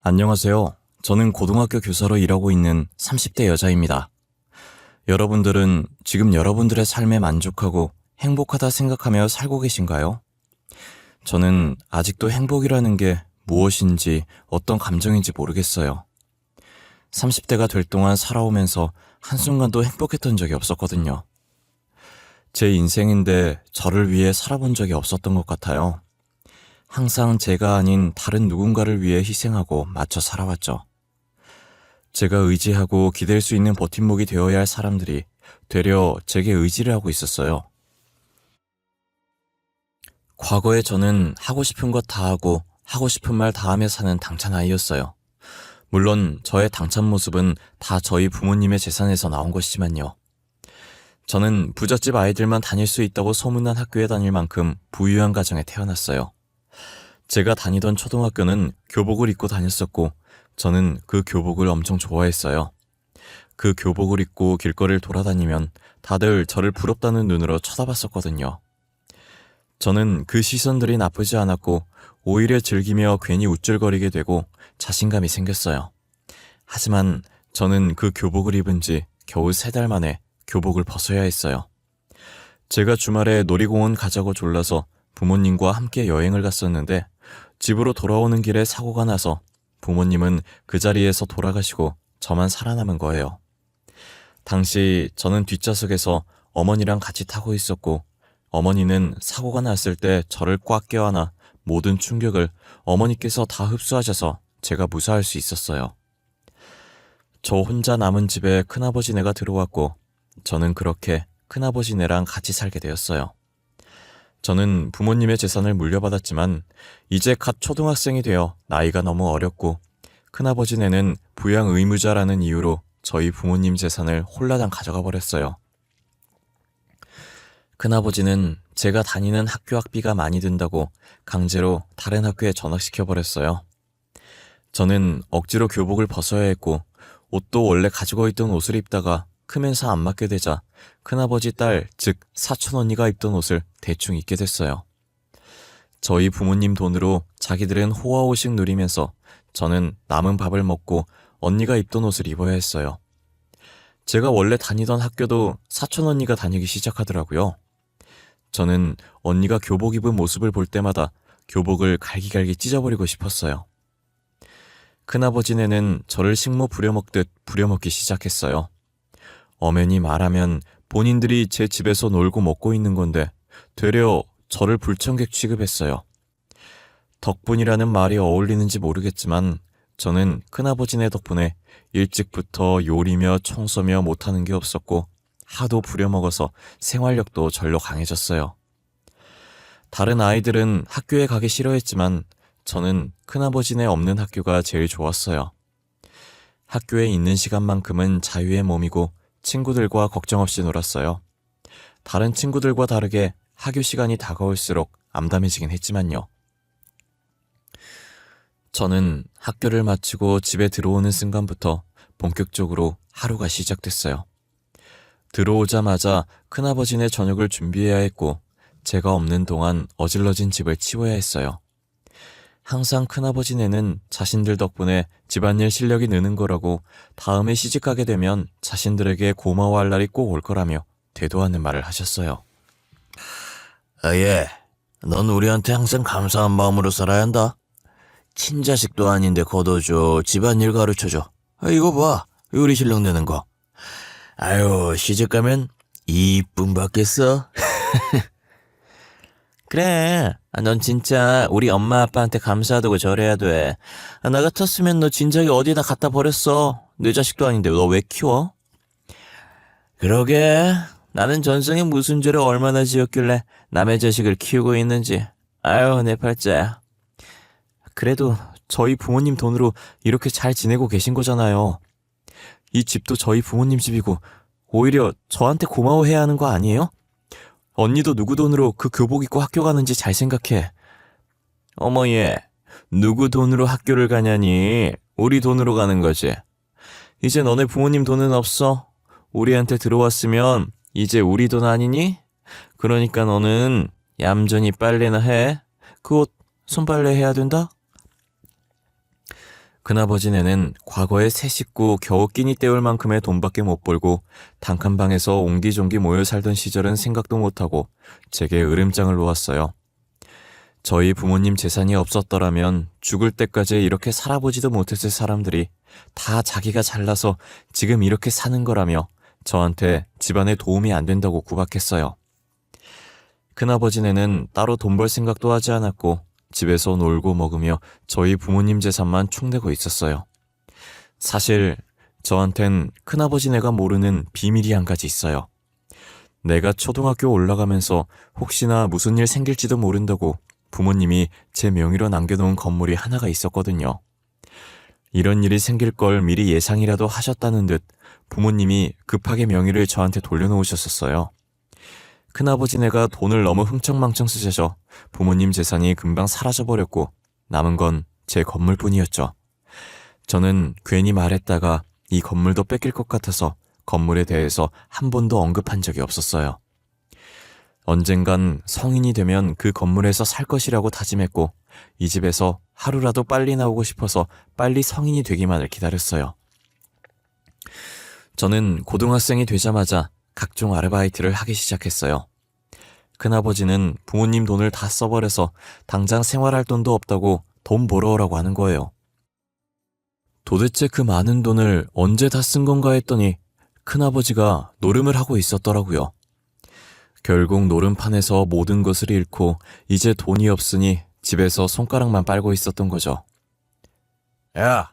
안녕하세요. 저는 고등학교 교사로 일하고 있는 30대 여자입니다. 여러분들은 지금 여러분들의 삶에 만족하고 행복하다 생각하며 살고 계신가요? 저는 아직도 행복이라는 게 무엇인지 어떤 감정인지 모르겠어요. 30대가 될 동안 살아오면서 한순간도 행복했던 적이 없었거든요. 제 인생인데 저를 위해 살아본 적이 없었던 것 같아요. 항상 제가 아닌 다른 누군가를 위해 희생하고 맞춰 살아왔죠. 제가 의지하고 기댈 수 있는 버팀목이 되어야 할 사람들이 되려 제게 의지를 하고 있었어요. 과거에 저는 하고 싶은 것 다 하고 하고 싶은 말 다 하며 사는 당찬 아이였어요. 물론 저의 당찬 모습은 다 저희 부모님의 재산에서 나온 것이지만요. 저는 부잣집 아이들만 다닐 수 있다고 소문난 학교에 다닐 만큼 부유한 가정에 태어났어요. 제가 다니던 초등학교는 교복을 입고 다녔었고 저는 그 교복을 엄청 좋아했어요. 그 교복을 입고 길거리를 돌아다니면 다들 저를 부럽다는 눈으로 쳐다봤었거든요. 저는 그 시선들이 나쁘지 않았고 오히려 즐기며 괜히 우쭐거리게 되고 자신감이 생겼어요. 하지만 저는 그 교복을 입은 지 겨우 3달 만에 교복을 벗어야 했어요. 제가 주말에 놀이공원 가자고 졸라서 부모님과 함께 여행을 갔었는데 집으로 돌아오는 길에 사고가 나서 부모님은 그 자리에서 돌아가시고 저만 살아남은 거예요. 당시 저는 뒷좌석에서 어머니랑 같이 타고 있었고 어머니는 사고가 났을 때 저를 꽉 껴안아 모든 충격을 어머니께서 다 흡수하셔서 제가 무사할 수 있었어요. 저 혼자 남은 집에 큰아버지네가 들어왔고 저는 그렇게 큰아버지네랑 같이 살게 되었어요. 저는 부모님의 재산을 물려받았지만 이제 갓 초등학생이 되어 나이가 너무 어렸고 큰아버지네는 부양 의무자라는 이유로 저희 부모님 재산을 홀라당 가져가 버렸어요. 큰아버지는 제가 다니는 학교 학비가 많이 든다고 강제로 다른 학교에 전학시켜 버렸어요. 저는 억지로 교복을 벗어야 했고 옷도 원래 가지고 있던 옷을 입다가 크면서 안 맞게 되자 큰아버지 딸, 즉 사촌 언니가 입던 옷을 대충 입게 됐어요. 저희 부모님 돈으로 자기들은 호화호식 누리면서 저는 남은 밥을 먹고 언니가 입던 옷을 입어야 했어요. 제가 원래 다니던 학교도 사촌 언니가 다니기 시작하더라고요. 저는 언니가 교복 입은 모습을 볼 때마다 교복을 갈기갈기 찢어버리고 싶었어요. 큰아버지네는 저를 식모 부려먹듯 부려먹기 시작했어요. 엄연히 말하면 본인들이 제 집에서 놀고 먹고 있는 건데 되려 저를 불청객 취급했어요. 덕분이라는 말이 어울리는지 모르겠지만 저는 큰아버지네 덕분에 일찍부터 요리며 청소며 못하는 게 없었고 하도 부려먹어서 생활력도 절로 강해졌어요. 다른 아이들은 학교에 가기 싫어했지만 저는 큰아버지네 없는 학교가 제일 좋았어요. 학교에 있는 시간만큼은 자유의 몸이고 친구들과 걱정 없이 놀았어요. 다른 친구들과 다르게 학교 시간이 다가올수록 암담해지긴 했지만요. 저는 학교를 마치고 집에 들어오는 순간부터 본격적으로 하루가 시작됐어요. 들어오자마자 큰아버지네 저녁을 준비해야 했고 제가 없는 동안 어질러진 집을 치워야 했어요. 항상 큰아버지네는 자신들 덕분에 집안일 실력이 느는 거라고 다음에 시집가게 되면 자신들에게 고마워할 날이 꼭 올 거라며 대도하는 말을 하셨어요. 예, 넌 우리한테 항상 감사한 마음으로 살아야 한다. 친자식도 아닌데 걷어줘, 집안일 가르쳐줘. 이거 봐, 요리 실력 느는 거. 아유, 시집가면 이쁨 받겠어? 그래, 넌 진짜 우리 엄마 아빠한테 감사하다고 절해야 돼. 나 같았으면 너 진작에 어디다 갖다 버렸어. 내 자식도 아닌데 너 왜 키워? 그러게, 나는 전생에 무슨 죄를 얼마나 지었길래 남의 자식을 키우고 있는지. 아유, 내 팔자야. 그래도 저희 부모님 돈으로 이렇게 잘 지내고 계신 거잖아요. 이 집도 저희 부모님 집이고 오히려 저한테 고마워해야 하는 거 아니에요? 언니도 누구 돈으로 그 교복 입고 학교 가는지 잘 생각해. 어머 얘, 누구 돈으로 학교를 가냐니? 우리 돈으로 가는 거지. 이제 너네 부모님 돈은 없어. 우리한테 들어왔으면 이제 우리 돈 아니니? 그러니까 너는 얌전히 빨래나 해. 그 옷 손빨래 해야 된다? 큰아버지네는 과거에 세 식구 겨우 끼니 때울 만큼의 돈밖에 못 벌고 단칸방에서 옹기종기 모여 살던 시절은 생각도 못하고 제게 으름장을 놓았어요. 저희 부모님 재산이 없었더라면 죽을 때까지 이렇게 살아보지도 못했을 사람들이 다 자기가 잘나서 지금 이렇게 사는 거라며 저한테 집안에 도움이 안 된다고 구박했어요. 큰아버지네는 따로 돈 벌 생각도 하지 않았고 집에서 놀고 먹으며 저희 부모님 재산만 축내고 있었어요. 사실 저한텐 큰아버지네가 모르는 비밀이 한 가지 있어요. 내가 초등학교 올라가면서 혹시나 무슨 일 생길지도 모른다고 부모님이 제 명의로 남겨놓은 건물이 하나가 있었거든요. 이런 일이 생길 걸 미리 예상이라도 하셨다는 듯 부모님이 급하게 명의를 저한테 돌려놓으셨었어요. 큰아버지네가 돈을 너무 흥청망청 쓰셔서 부모님 재산이 금방 사라져버렸고 남은 건 제 건물뿐이었죠. 저는 괜히 말했다가 이 건물도 뺏길 것 같아서 건물에 대해서 한 번도 언급한 적이 없었어요. 언젠간 성인이 되면 그 건물에서 살 것이라고 다짐했고 이 집에서 하루라도 빨리 나오고 싶어서 빨리 성인이 되기만을 기다렸어요. 저는 고등학생이 되자마자 각종 아르바이트를 하기 시작했어요. 큰아버지는 부모님 돈을 다 써버려서 당장 생활할 돈도 없다고 돈 벌어오라고 하는 거예요. 도대체 그 많은 돈을 언제 다 쓴 건가 했더니 큰아버지가 노름을 하고 있었더라고요. 결국 노름판에서 모든 것을 잃고 이제 돈이 없으니 집에서 손가락만 빨고 있었던 거죠. 야,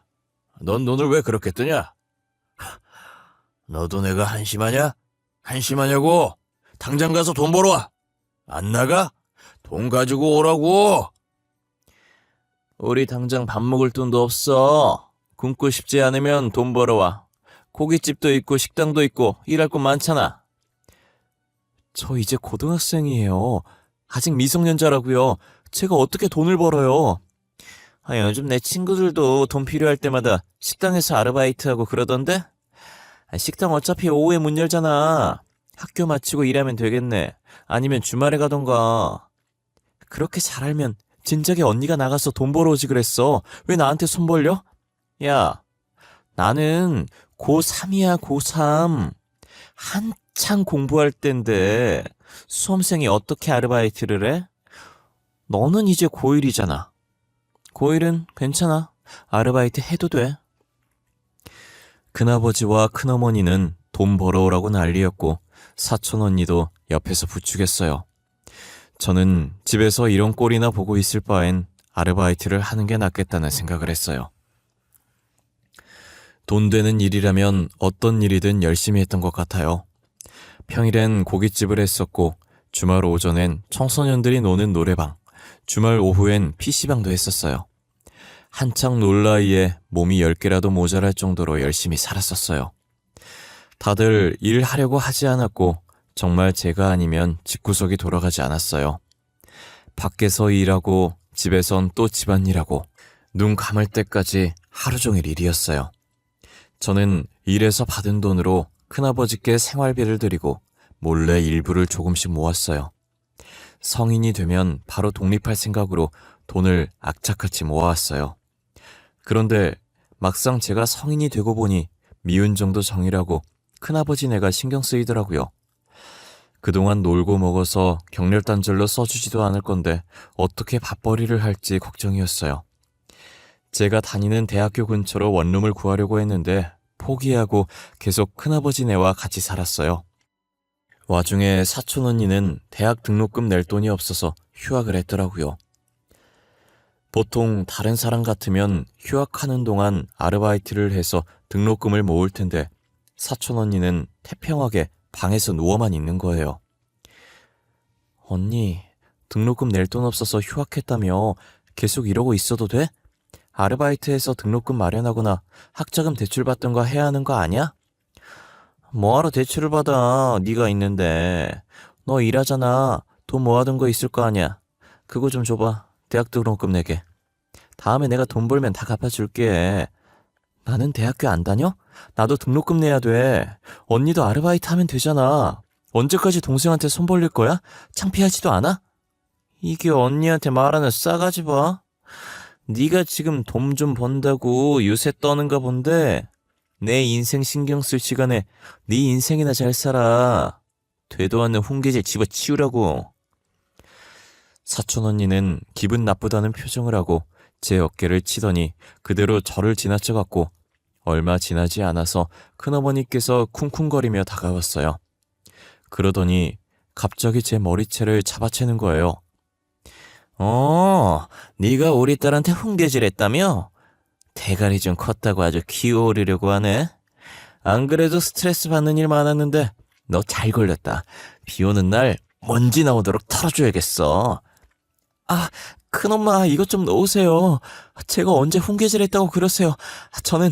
넌 돈을 왜 그렇게 뜨냐? 너도 내가 한심하냐? 한심하냐고? 당장 가서 돈 벌어와. 안 나가? 돈 가지고 오라고. 우리 당장 밥 먹을 돈도 없어. 굶고 싶지 않으면 돈 벌어와. 고깃집도 있고 식당도 있고 일할 곳 많잖아. 저 이제 고등학생이에요. 아직 미성년자라고요. 제가 어떻게 돈을 벌어요? 요즘 내 친구들도 돈 필요할 때마다 식당에서 아르바이트하고 그러던데? 식당 어차피 오후에 문 열잖아. 학교 마치고 일하면 되겠네. 아니면 주말에 가던가. 그렇게 잘 알면 진작에 언니가 나가서 돈 벌어오지 그랬어. 왜 나한테 손 벌려? 야, 나는 고3이야, 고3. 한창 공부할 땐데 수험생이 어떻게 아르바이트를 해? 너는 이제 고1이잖아. 고1은 괜찮아. 아르바이트 해도 돼. 큰아버지와 큰어머니는 돈 벌어오라고 난리였고 사촌 언니도 옆에서 부추겼어요. 저는 집에서 이런 꼴이나 보고 있을 바엔 아르바이트를 하는 게 낫겠다는 생각을 했어요. 돈 되는 일이라면 어떤 일이든 열심히 했던 것 같아요. 평일엔 고깃집을 했었고 주말 오전엔 청소년들이 노는 노래방, 주말 오후엔 PC방도 했었어요. 한창 놀 나이에 몸이 10개라도 모자랄 정도로 열심히 살았었어요. 다들 일하려고 하지 않았고 정말 제가 아니면 집구석이 돌아가지 않았어요. 밖에서 일하고 집에선 또 집안일하고 눈 감을 때까지 하루 종일 일이었어요. 저는 일해서 받은 돈으로 큰아버지께 생활비를 드리고 몰래 일부를 조금씩 모았어요. 성인이 되면 바로 독립할 생각으로 돈을 악착같이 모아왔어요. 그런데 막상 제가 성인이 되고 보니 미운 정도 정이라고 큰아버지네가 신경 쓰이더라고요. 그동안 놀고 먹어서 경렬단절로 써주지도 않을 건데 어떻게 밥벌이를 할지 걱정이었어요. 제가 다니는 대학교 근처로 원룸을 구하려고 했는데 포기하고 계속 큰아버지네와 같이 살았어요. 와중에 사촌 언니는 대학 등록금 낼 돈이 없어서 휴학을 했더라고요. 보통 다른 사람 같으면 휴학하는 동안 아르바이트를 해서 등록금을 모을 텐데 사촌 언니는 태평하게 방에서 누워만 있는 거예요. 언니, 등록금 낼 돈 없어서 휴학했다며 계속 이러고 있어도 돼? 아르바이트해서 등록금 마련하거나 학자금 대출받던 거 해야 하는 거 아니야? 뭐하러 대출을 받아? 네가 있는데. 너 일하잖아. 돈 모아둔 거 있을 거 아니야. 그거 좀 줘봐. 대학 등록금 내게. 다음에 내가 돈 벌면 다 갚아줄게. 나는 대학교 안 다녀? 나도 등록금 내야 돼. 언니도 아르바이트 하면 되잖아. 언제까지 동생한테 손 벌릴 거야? 창피하지도 않아? 이게 언니한테 말하는 싸가지 봐. 네가 지금 돈 좀 번다고 요새 떠는가 본데 내 인생 신경 쓸 시간에 네 인생이나 잘 살아. 되도 않는 훈계질 집어치우라고. 사촌 언니는 기분 나쁘다는 표정을 하고 제 어깨를 치더니 그대로 저를 지나쳐갔고 얼마 지나지 않아서 큰어머니께서 쿵쿵거리며 다가왔어요. 그러더니 갑자기 제 머리채를 잡아채는 거예요. 네가 우리 딸한테 훈계질했다며? 대가리 좀 컸다고 아주 키워오르려고 하네. 안 그래도 스트레스 받는 일 많았는데 너 잘 걸렸다. 비 오는 날 먼지 나오도록 털어줘야겠어. 아, 큰엄마 이것 좀 넣으세요. 제가 언제 훈계질했다고 그러세요. 저는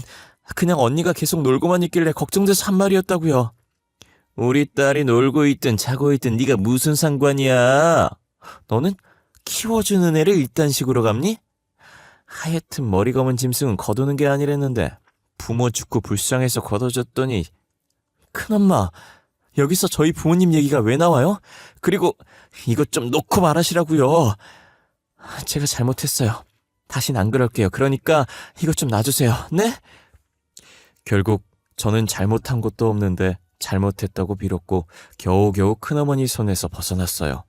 그냥 언니가 계속 놀고만 있길래 걱정돼서 한 말이었다고요. 우리 딸이 놀고 있든 자고 있든 네가 무슨 상관이야. 너는 키워주는 애를 이딴 식으로 갚니? 하여튼 머리 검은 짐승은 거두는 게 아니랬는데 부모 죽고 불쌍해서 거둬줬더니. 큰엄마, 여기서 저희 부모님 얘기가 왜 나와요? 그리고 이것 좀 놓고 말하시라고요. 제가 잘못했어요. 다신 안 그럴게요. 그러니까 이것 좀 놔주세요. 네? 결국 저는 잘못한 것도 없는데 잘못했다고 빌었고 겨우겨우 큰어머니 손에서 벗어났어요.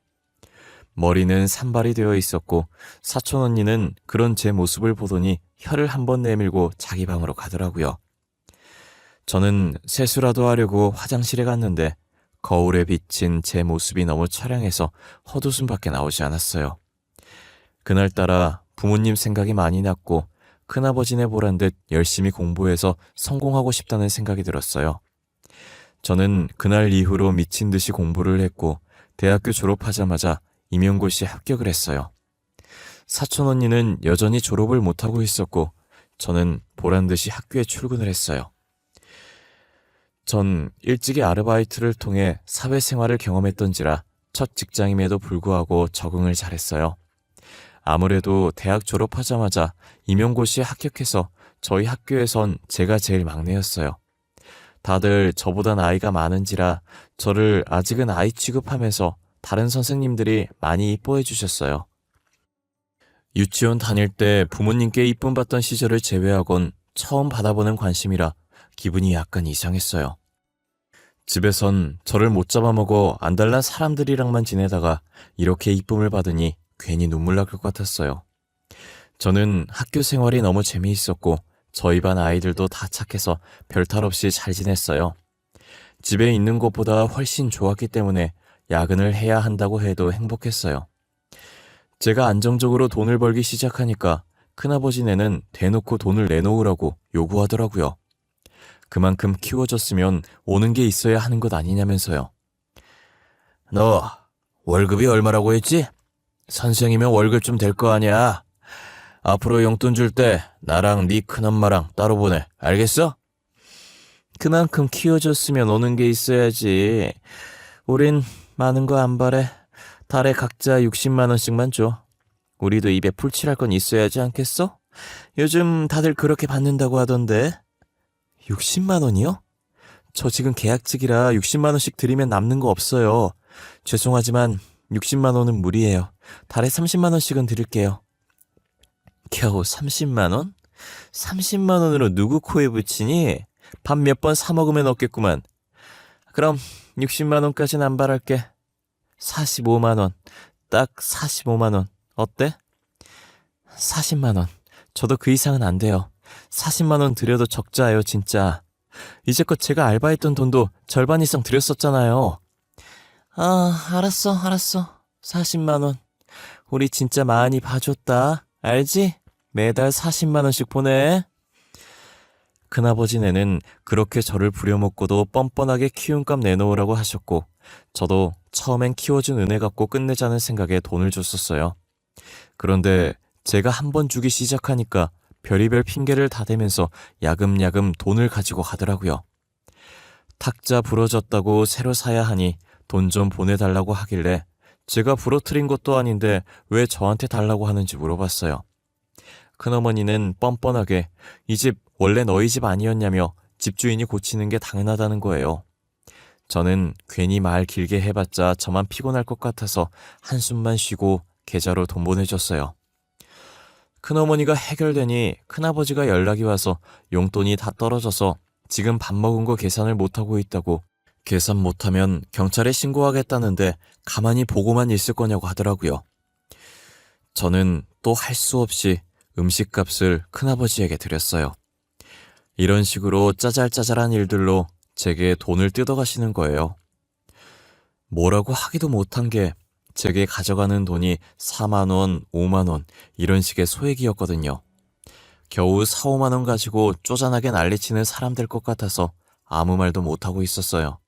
머리는 산발이 되어 있었고 사촌 언니는 그런 제 모습을 보더니 혀를 한번 내밀고 자기 방으로 가더라고요. 저는 세수라도 하려고 화장실에 갔는데 거울에 비친 제 모습이 너무 처량해서 헛웃음밖에 나오지 않았어요. 그날따라 부모님 생각이 많이 났고 큰아버지네 보란 듯 열심히 공부해서 성공하고 싶다는 생각이 들었어요. 저는 그날 이후로 미친 듯이 공부를 했고 대학교 졸업하자마자 임용고시에 합격을 했어요. 사촌 언니는 여전히 졸업을 못하고 있었고 저는 보란듯이 학교에 출근을 했어요. 전 일찍이 아르바이트를 통해 사회생활을 경험했던지라 첫 직장임에도 불구하고 적응을 잘했어요. 아무래도 대학 졸업하자마자 임용고시에 합격해서 저희 학교에선 제가 제일 막내였어요. 다들 저보다 나이가 많은지라 저를 아직은 아이 취급하면서 다른 선생님들이 많이 이뻐해 주셨어요. 유치원 다닐 때 부모님께 이쁨 받던 시절을 제외하곤 처음 받아보는 관심이라 기분이 약간 이상했어요. 집에선 저를 못 잡아먹어 안달난 사람들이랑만 지내다가 이렇게 이쁨을 받으니 괜히 눈물 날 것 같았어요. 저는 학교 생활이 너무 재미있었고 저희 반 아이들도 다 착해서 별탈 없이 잘 지냈어요. 집에 있는 것보다 훨씬 좋았기 때문에 야근을 해야 한다고 해도 행복했어요. 제가 안정적으로 돈을 벌기 시작하니까 큰아버지네는 대놓고 돈을 내놓으라고 요구하더라고요. 그만큼 키워줬으면 오는 게 있어야 하는 것 아니냐면서요. 너 월급이 얼마라고 했지? 선생이면 월급 좀 될 거 아니야. 앞으로 용돈 줄 때 나랑 네 큰엄마랑 따로 보내. 알겠어? 그만큼 키워줬으면 오는 게 있어야지. 우린 많은 거 안 바래. 달에 각자 60만 원씩만 줘. 우리도 입에 풀칠할 건 있어야지 않겠어? 요즘 다들 그렇게 받는다고 하던데. 60만 원이요? 저 지금 계약직이라 60만 원씩 드리면 남는 거 없어요. 죄송하지만 60만 원은 무리예요. 달에 30만 원씩은 드릴게요. 겨우 30만 원? 30만 원으로 누구 코에 붙이니? 밥 몇 번 사 먹으면 없겠구만. 그럼 60만 원까지는 안 바랄게. 45만 원. 딱 45만 원. 어때? 40만 원. 저도 그 이상은 안 돼요. 40만 원 드려도 적자예요, 진짜. 이제껏 제가 알바했던 돈도 절반 이상 드렸었잖아요. 알았어. 40만 원. 우리 진짜 많이 봐줬다. 알지? 매달 40만 원씩 보내. 큰아버지네는 그렇게 저를 부려먹고도 뻔뻔하게 키움값 내놓으라고 하셨고 저도 처음엔 키워준 은혜 갚고 끝내자는 생각에 돈을 줬었어요. 그런데 제가 한 번 주기 시작하니까 별의별 핑계를 다 대면서 야금야금 돈을 가지고 가더라고요. 탁자 부러졌다고 새로 사야 하니 돈 좀 보내달라고 하길래 제가 부러뜨린 것도 아닌데 왜 저한테 달라고 하는지 물어봤어요. 큰어머니는 뻔뻔하게 이 집 원래 너희 집 아니었냐며 집주인이 고치는 게 당연하다는 거예요. 저는 괜히 말 길게 해봤자 저만 피곤할 것 같아서 한숨만 쉬고 계좌로 돈 보내줬어요. 큰어머니가 해결되니 큰아버지가 연락이 와서 용돈이 다 떨어져서 지금 밥 먹은 거 계산을 못하고 있다고, 계산 못하면 경찰에 신고하겠다는데 가만히 보고만 있을 거냐고 하더라고요. 저는 또 할 수 없이 음식값을 큰아버지에게 드렸어요. 이런 식으로 짜잘짜잘한 일들로 제게 돈을 뜯어가시는 거예요. 뭐라고 하기도 못한 게 제게 가져가는 돈이 4만 원, 5만 원 이런 식의 소액이었거든요. 겨우 4, 5만 원 가지고 쪼잔하게 난리치는 사람 될 것 같아서 아무 말도 못하고 있었어요.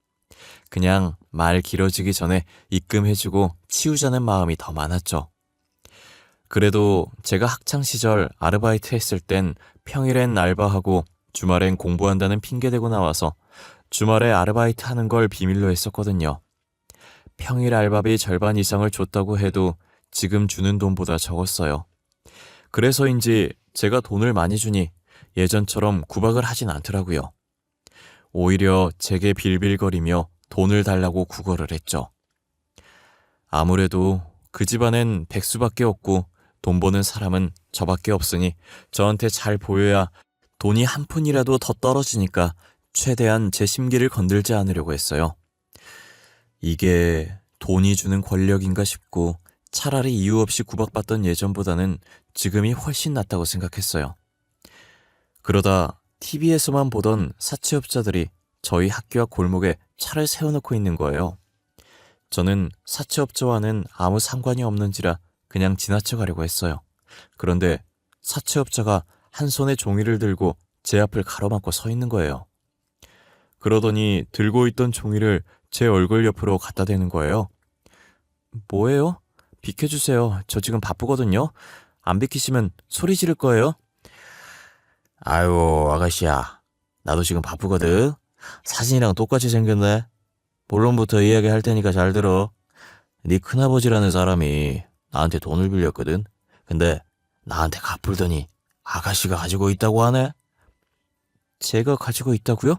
그냥 말 길어지기 전에 입금해주고 치우자는 마음이 더 많았죠. 그래도 제가 학창시절 아르바이트 했을 땐 평일엔 알바하고 주말엔 공부한다는 핑계대고 나와서 주말에 아르바이트 하는 걸 비밀로 했었거든요. 평일 알바비 절반 이상을 줬다고 해도 지금 주는 돈보다 적었어요. 그래서인지 제가 돈을 많이 주니 예전처럼 구박을 하진 않더라고요. 오히려 제게 빌빌거리며 돈을 달라고 구걸을 했죠. 아무래도 그 집안엔 백수밖에 없고 돈 버는 사람은 저밖에 없으니 저한테 잘 보여야 돈이 한 푼이라도 더 떨어지니까 최대한 제 심기를 건들지 않으려고 했어요. 이게 돈이 주는 권력인가 싶고 차라리 이유 없이 구박받던 예전보다는 지금이 훨씬 낫다고 생각했어요. 그러다 TV에서만 보던 사채업자들이 저희 학교 앞 골목에 차를 세워놓고 있는 거예요. 저는 사채업자와는 아무 상관이 없는지라 그냥 지나쳐 가려고 했어요. 그런데 사채업자가 한 손에 종이를 들고 제 앞을 가로막고 서 있는 거예요. 그러더니 들고 있던 종이를 제 얼굴 옆으로 갖다 대는 거예요. 뭐예요? 비켜주세요. 저 지금 바쁘거든요. 안 비키시면 소리 지를 거예요. 아유, 아가씨야. 나도 지금 바쁘거든. 사진이랑 똑같이 생겼네. 본론부터 이야기할 테니까 잘 들어. 네 큰아버지라는 사람이 나한테 돈을 빌렸거든. 근데 나한테 갚을더니 아가씨가 가지고 있다고 하네. 제가 가지고 있다고요?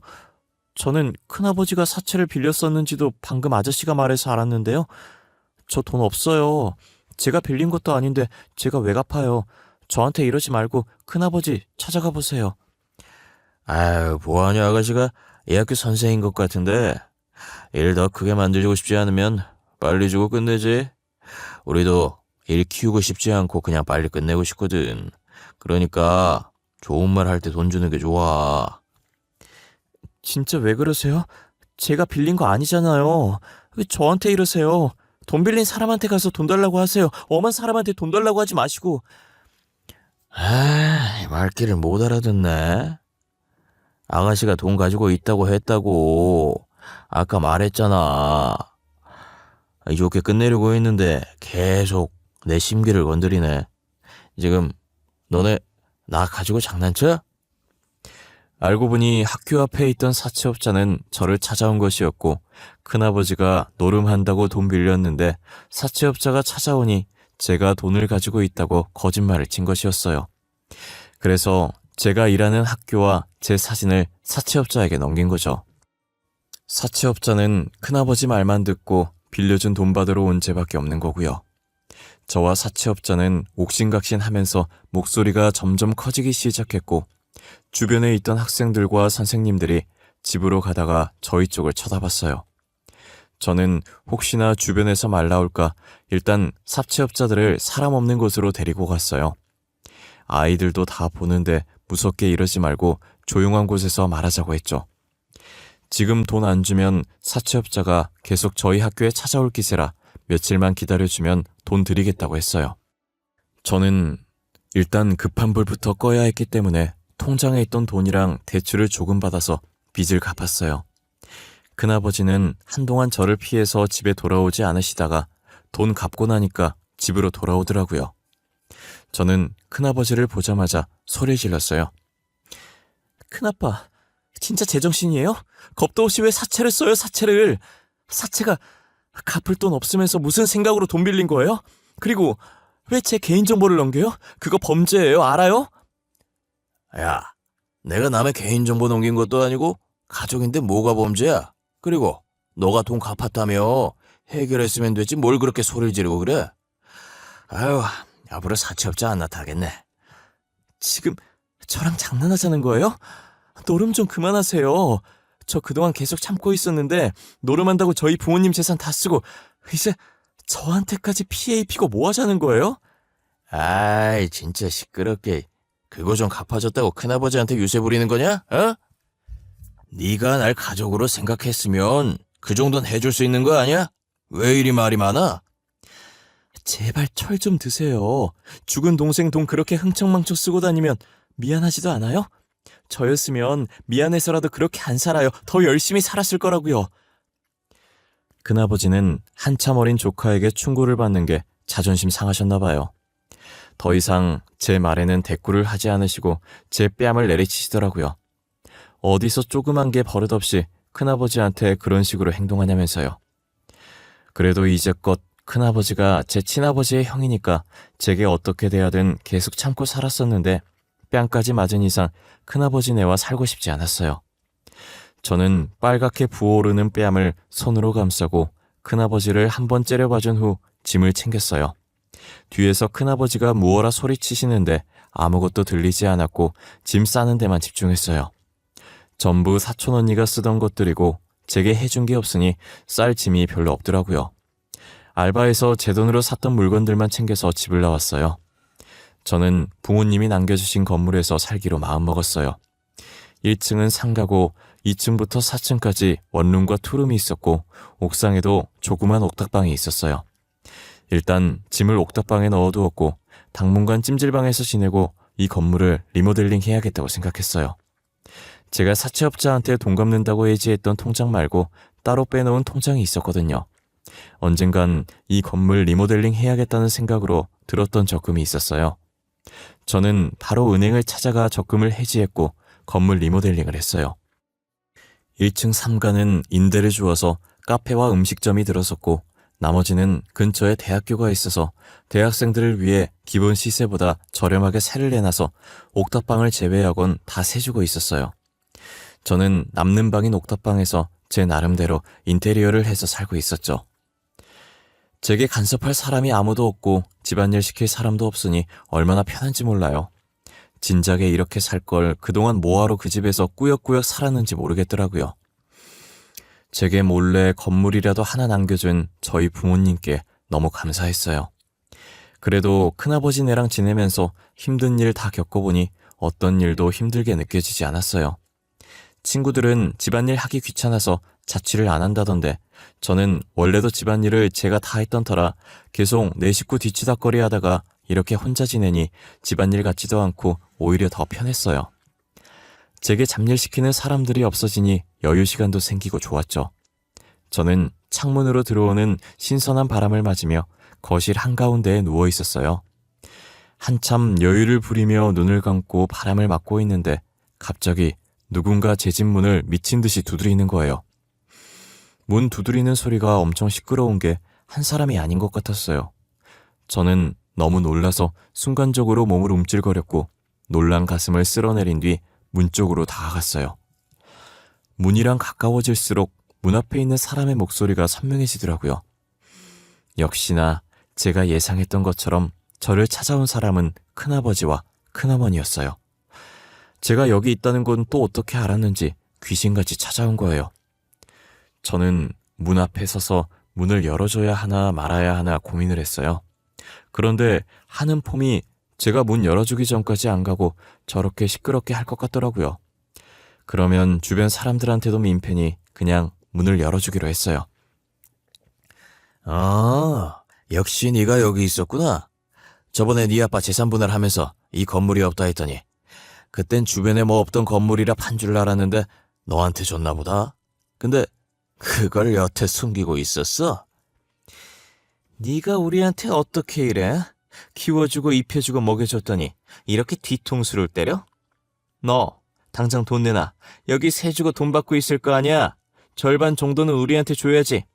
저는 큰아버지가 사채를 빌렸었는지도 방금 아저씨가 말해서 알았는데요. 저 돈 없어요. 제가 빌린 것도 아닌데 제가 왜 갚아요? 저한테 이러지 말고 큰아버지 찾아가 보세요. 아유, 뭐하냐 아가씨가 이 학교 선생인 것 같은데 일 더 크게 만들고 싶지 않으면 빨리 주고 끝내지. 우리도 일 키우고 싶지 않고 그냥 빨리 끝내고 싶거든. 그러니까 좋은 말 할 때 돈 주는 게 좋아. 진짜 왜 그러세요? 제가 빌린 거 아니잖아요. 왜 저한테 이러세요? 돈 빌린 사람한테 가서 돈 달라고 하세요. 엄한 사람한테 돈 달라고 하지 마시고. 아, 말귀를 못 알아듣네. 아가씨가 돈 가지고 있다고 했다고. 아까 말했잖아. 좋게 끝내려고 했는데 계속 내 심기를 건드리네. 지금 너네 나 가지고 장난쳐? 알고 보니 학교 앞에 있던 사채업자는 저를 찾아온 것이었고 큰아버지가 노름한다고 돈 빌렸는데 사채업자가 찾아오니 제가 돈을 가지고 있다고 거짓말을 친 것이었어요. 그래서 제가 일하는 학교와 제 사진을 사채업자에게 넘긴 거죠. 사채업자는 큰아버지 말만 듣고 빌려준 돈 받으러 온 제밖에 없는 거고요. 저와 사채업자는 옥신각신하면서 목소리가 점점 커지기 시작했고 주변에 있던 학생들과 선생님들이 집으로 가다가 저희 쪽을 쳐다봤어요. 저는 혹시나 주변에서 말 나올까 일단 사채업자들을 사람 없는 곳으로 데리고 갔어요. 아이들도 다 보는데 무섭게 이러지 말고 조용한 곳에서 말하자고 했죠. 지금 돈 안 주면 사채업자가 계속 저희 학교에 찾아올 기세라 며칠만 기다려주면 돈 드리겠다고 했어요. 저는 일단 급한 불부터 꺼야 했기 때문에 통장에 있던 돈이랑 대출을 조금 받아서 빚을 갚았어요. 큰아버지는 한동안 저를 피해서 집에 돌아오지 않으시다가 돈 갚고 나니까 집으로 돌아오더라고요. 저는 큰아버지를 보자마자 소리를 질렀어요. 큰아빠, 진짜 제정신이에요? 겁도 없이 왜 사채를 써요, 사채를? 사채가 갚을 돈 없으면서 무슨 생각으로 돈 빌린 거예요? 그리고 왜 제 개인정보를 넘겨요? 그거 범죄예요, 알아요? 야, 내가 남의 개인정보 넘긴 것도 아니고 가족인데 뭐가 범죄야? 그리고 너가 돈 갚았다며 해결했으면 됐지 뭘 그렇게 소리를 지르고 그래? 아유, 앞으로 사채업자 안 나타나겠네. 지금 저랑 장난하자는 거예요? 노름 좀 그만하세요. 저 그동안 계속 참고 있었는데 노름한다고 저희 부모님 재산 다 쓰고 이제 저한테까지 피해 입히고 뭐 하자는 거예요? 아이, 진짜 시끄럽게. 그거 좀 갚아줬다고 큰아버지한테 유세 부리는 거냐? 어? 네가 날 가족으로 생각했으면 그 정도는 해줄 수 있는 거 아니야? 왜 이리 말이 많아? 제발 철 좀 드세요. 죽은 동생 돈 그렇게 흥청망청 쓰고 다니면 미안하지도 않아요? 저였으면 미안해서라도 그렇게 안 살아요. 더 열심히 살았을 거라고요. 큰아버지는 한참 어린 조카에게 충고를 받는 게 자존심 상하셨나 봐요. 더 이상 제 말에는 대꾸를 하지 않으시고 제 뺨을 내리치시더라고요. 어디서 조그만 게 버릇없이 큰아버지한테 그런 식으로 행동하냐면서요. 그래도 이제껏 큰아버지가 제 친아버지의 형이니까 제게 어떻게 돼야든 계속 참고 살았었는데 뺨까지 맞은 이상 큰아버지네와 살고 싶지 않았어요. 저는 빨갛게 부어오르는 뺨을 손으로 감싸고 큰아버지를 한번 째려봐준 후 짐을 챙겼어요. 뒤에서 큰아버지가 무어라 소리치시는데 아무것도 들리지 않았고 짐 싸는 데만 집중했어요. 전부 사촌 언니가 쓰던 것들이고 제게 해준 게 없으니 쌀 짐이 별로 없더라고요. 알바에서 제 돈으로 샀던 물건들만 챙겨서 집을 나왔어요. 저는 부모님이 남겨주신 건물에서 살기로 마음먹었어요. 1층은 상가고 2층부터 4층까지 원룸과 투룸이 있었고 옥상에도 조그만 옥탑방이 있었어요. 일단 짐을 옥탑방에 넣어두었고 당분간 찜질방에서 지내고 이 건물을 리모델링 해야겠다고 생각했어요. 제가 사채업자한테 돈 갚는다고 예지했던 통장 말고 따로 빼놓은 통장이 있었거든요. 언젠간 이 건물 리모델링 해야겠다는 생각으로 들었던 적금이 있었어요. 저는 바로 은행을 찾아가 적금을 해지했고 건물 리모델링을 했어요. 1층 3가는 임대를 주어서 카페와 음식점이 들어섰고 나머지는 근처에 대학교가 있어서 대학생들을 위해 기본 시세보다 저렴하게 세를 내놔서 옥탑방을 제외하곤 다 세주고 있었어요. 저는 남는 방인 옥탑방에서 제 나름대로 인테리어를 해서 살고 있었죠. 제게 간섭할 사람이 아무도 없고 집안일 시킬 사람도 없으니 얼마나 편한지 몰라요. 진작에 이렇게 살 걸 그동안 뭐하러 그 집에서 꾸역꾸역 살았는지 모르겠더라고요. 제게 몰래 건물이라도 하나 남겨준 저희 부모님께 너무 감사했어요. 그래도 큰아버지네랑 지내면서 힘든 일 다 겪어보니 어떤 일도 힘들게 느껴지지 않았어요. 친구들은 집안일 하기 귀찮아서 자취를 안 한다던데 저는 원래도 집안일을 제가 다 했던 터라 계속 내 식구 뒤치다꺼리 하다가 이렇게 혼자 지내니 집안일 같지도 않고 오히려 더 편했어요. 제게 잡일시키는 사람들이 없어지니 여유 시간도 생기고 좋았죠. 저는 창문으로 들어오는 신선한 바람을 맞으며 거실 한가운데에 누워 있었어요. 한참 여유를 부리며 눈을 감고 바람을 맞고 있는데 갑자기 누군가 제 집 문을 미친 듯이 두드리는 거예요. 문 두드리는 소리가 엄청 시끄러운 게 한 사람이 아닌 것 같았어요. 저는 너무 놀라서 순간적으로 몸을 움찔거렸고 놀란 가슴을 쓸어내린 뒤 문 쪽으로 다가갔어요. 문이랑 가까워질수록 문 앞에 있는 사람의 목소리가 선명해지더라고요. 역시나 제가 예상했던 것처럼 저를 찾아온 사람은 큰아버지와 큰어머니였어요. 제가 여기 있다는 건 또 어떻게 알았는지 귀신같이 찾아온 거예요. 저는 문 앞에 서서 문을 열어줘야 하나 말아야 하나 고민을 했어요. 그런데 하는 폼이 제가 문 열어주기 전까지 안 가고 저렇게 시끄럽게 할 것 같더라고요. 그러면 주변 사람들한테도 민폐니 그냥 문을 열어주기로 했어요. 역시 네가 여기 있었구나. 저번에 네 아빠 재산 분할하면서 이 건물이 없다 했더니 그땐 주변에 뭐 없던 건물이라 판 줄 알았는데 너한테 줬나 보다. 근데 그걸 여태 숨기고 있었어? 네가 우리한테 어떻게 이래? 키워주고 입혀주고 먹여줬더니 이렇게 뒤통수를 때려? 너 당장 돈 내놔. 여기 세 주고 돈 받고 있을 거 아니야. 절반 정도는 우리한테 줘야지.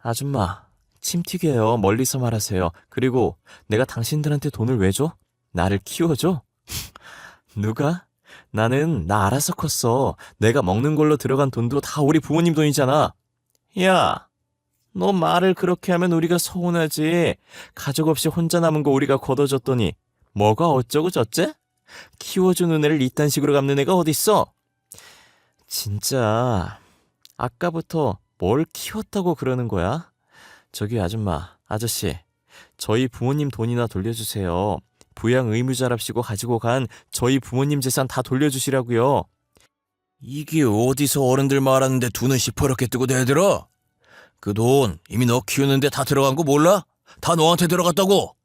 아줌마, 침 튀겨요. 멀리서 말하세요. 그리고 내가 당신들한테 돈을 왜 줘? 나를 키워줘? 누가? 나는 나 알아서 컸어. 내가 먹는 걸로 들어간 돈도 다 우리 부모님 돈이잖아. 야, 너 말을 그렇게 하면 우리가 서운하지. 가족 없이 혼자 남은 거 우리가 걷어줬더니 뭐가 어쩌고 저째? 키워주는 애를 이딴 식으로 갚는 애가 어딨어? 진짜 아까부터 뭘 키웠다고 그러는 거야? 저기 아줌마, 아저씨, 저희 부모님 돈이나 돌려주세요. 부양 의무자랍시고 가지고 간 저희 부모님 재산 다 돌려주시라고요. 이게 어디서 어른들 말하는데 두 눈 시퍼렇게 뜨고 대들어? 그 돈 이미 너 키우는데 다 들어간 거 몰라? 다 너한테 들어갔다고.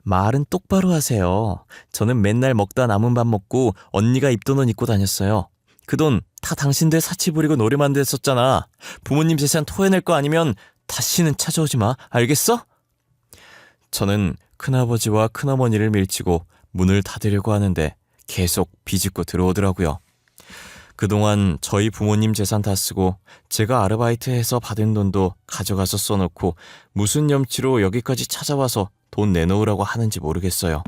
말은 똑바로 하세요. 저는 맨날 먹다 남은 밥 먹고 언니가 입던 옷 입고 다녔어요. 그 돈 다 당신들 사치 부리고 노래만 됐었잖아. 부모님 재산 토해낼 거 아니면 다시는 찾아오지 마. 알겠어? 저는 큰아버지와 큰어머니를 밀치고 문을 닫으려고 하는데 계속 비집고 들어오더라고요. 그동안 저희 부모님 재산 다 쓰고 제가 아르바이트해서 받은 돈도 가져가서 써놓고 무슨 염치로 여기까지 찾아와서 돈 내놓으라고 하는지 모르겠어요.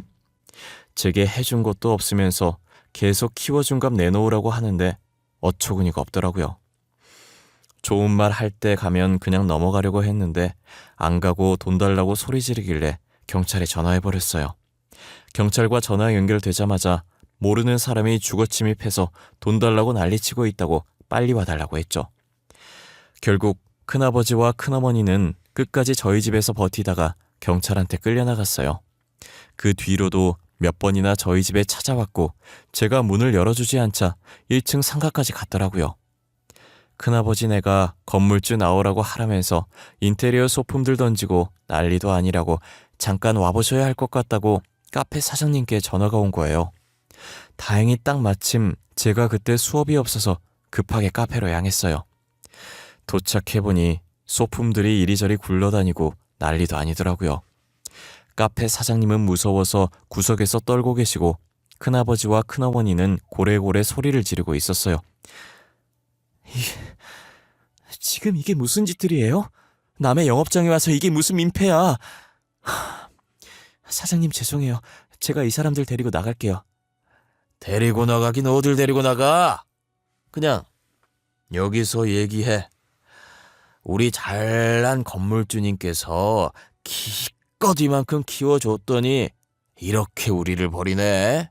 제게 해준 것도 없으면서 계속 키워준 값 내놓으라고 하는데 어처구니가 없더라고요. 좋은 말 할 때 가면 그냥 넘어가려고 했는데 안 가고 돈 달라고 소리 지르길래 경찰에 전화해버렸어요. 경찰과 전화 연결되자마자 모르는 사람이 주거 침입해서 돈 달라고 난리치고 있다고 빨리 와달라고 했죠. 결국 큰아버지와 큰어머니는 끝까지 저희 집에서 버티다가 경찰한테 끌려나갔어요. 그 뒤로도 몇 번이나 저희 집에 찾아왔고 제가 문을 열어주지 않자 1층 상가까지 갔더라고요. 큰아버지네가 건물주 나오라고 하라면서 인테리어 소품들 던지고 난리도 아니라고 잠깐 와보셔야 할 것 같다고 카페 사장님께 전화가 온 거예요. 다행히 딱 마침 제가 그때 수업이 없어서 급하게 카페로 향했어요. 도착해보니 소품들이 이리저리 굴러다니고 난리도 아니더라고요. 카페 사장님은 무서워서 구석에서 떨고 계시고 큰아버지와 큰어머니는 고래고래 소리를 지르고 있었어요. 지금 이게 무슨 짓들이에요? 남의 영업장에 와서 이게 무슨 민폐야. 사장님 죄송해요. 제가 이 사람들 데리고 나갈게요. 데리고 나가긴 어딜 데리고 나가? 그냥 여기서 얘기해. 우리 잘난 건물주님께서 기껏 이만큼 키워줬더니 이렇게 우리를 버리네.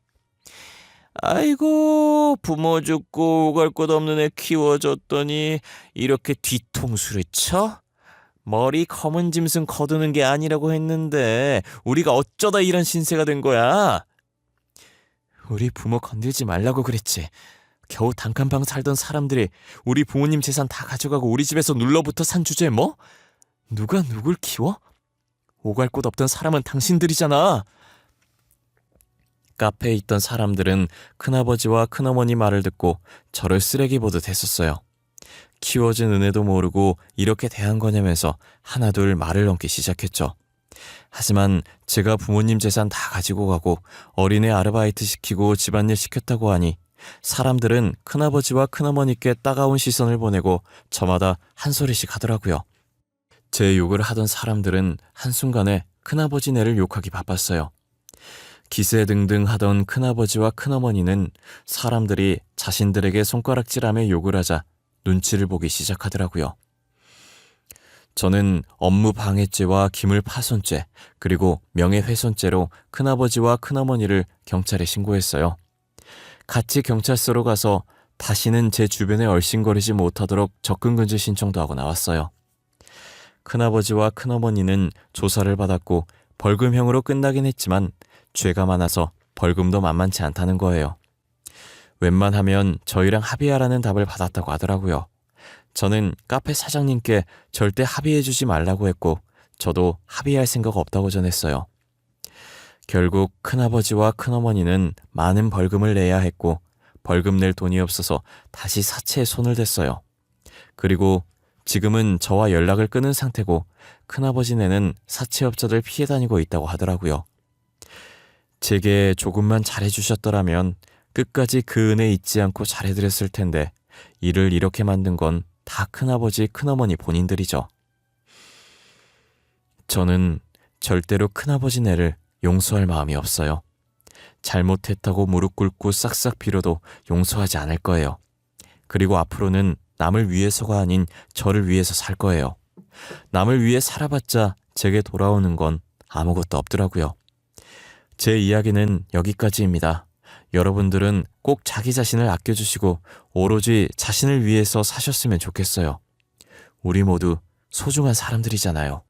아이고, 부모 죽고 오갈 것 없는 애 키워줬더니 이렇게 뒤통수를 쳐? 머리 검은 짐승 거두는 게 아니라고 했는데 우리가 어쩌다 이런 신세가 된 거야? 우리 부모 건들지 말라고 그랬지. 겨우 단칸방 살던 사람들이 우리 부모님 재산 다 가져가고 우리 집에서 눌러붙어 산 주제에 뭐? 누가 누굴 키워? 오갈 곳 없던 사람은 당신들이잖아. 카페에 있던 사람들은 큰아버지와 큰어머니 말을 듣고 저를 쓰레기 보듯 했었어요. 키워준 은혜도 모르고 이렇게 대한 거냐면서 하나둘 말을 넘기 시작했죠. 하지만 제가 부모님 재산 다 가지고 가고 어린애 아르바이트 시키고 집안일 시켰다고 하니 사람들은 큰아버지와 큰어머니께 따가운 시선을 보내고 저마다 한 소리씩 하더라고요. 제 욕을 하던 사람들은 한순간에 큰아버지네를 욕하기 바빴어요. 기세등등 하던 큰아버지와 큰어머니는 사람들이 자신들에게 손가락질하며 욕을 하자 눈치를 보기 시작하더라고요. 저는 업무 방해죄와 기물파손죄 그리고 명예훼손죄로 큰아버지와 큰어머니를 경찰에 신고했어요. 같이 경찰서로 가서 다시는 제 주변에 얼씬거리지 못하도록 접근금지 신청도 하고 나왔어요. 큰아버지와 큰어머니는 조사를 받았고 벌금형으로 끝나긴 했지만 죄가 많아서 벌금도 만만치 않다는 거예요. 웬만하면 저희랑 합의하라는 답을 받았다고 하더라고요. 저는 카페 사장님께 절대 합의해주지 말라고 했고 저도 합의할 생각 없다고 전했어요. 결국 큰아버지와 큰어머니는 많은 벌금을 내야 했고 벌금 낼 돈이 없어서 다시 사채에 손을 댔어요. 그리고 지금은 저와 연락을 끊은 상태고 큰아버지네는 사채업자들 피해 다니고 있다고 하더라고요. 제게 조금만 잘해주셨더라면 끝까지 그 은혜 잊지 않고 잘해드렸을 텐데 일을 이렇게 만든 건 다 큰아버지 큰어머니 본인들이죠. 저는 절대로 큰아버지네를 용서할 마음이 없어요. 잘못했다고 무릎 꿇고 싹싹 빌어도 용서하지 않을 거예요. 그리고 앞으로는 남을 위해서가 아닌 저를 위해서 살 거예요. 남을 위해 살아봤자 제게 돌아오는 건 아무것도 없더라고요. 제 이야기는 여기까지입니다. 여러분들은 꼭 자기 자신을 아껴주시고 오로지 자신을 위해서 사셨으면 좋겠어요. 우리 모두 소중한 사람들이잖아요.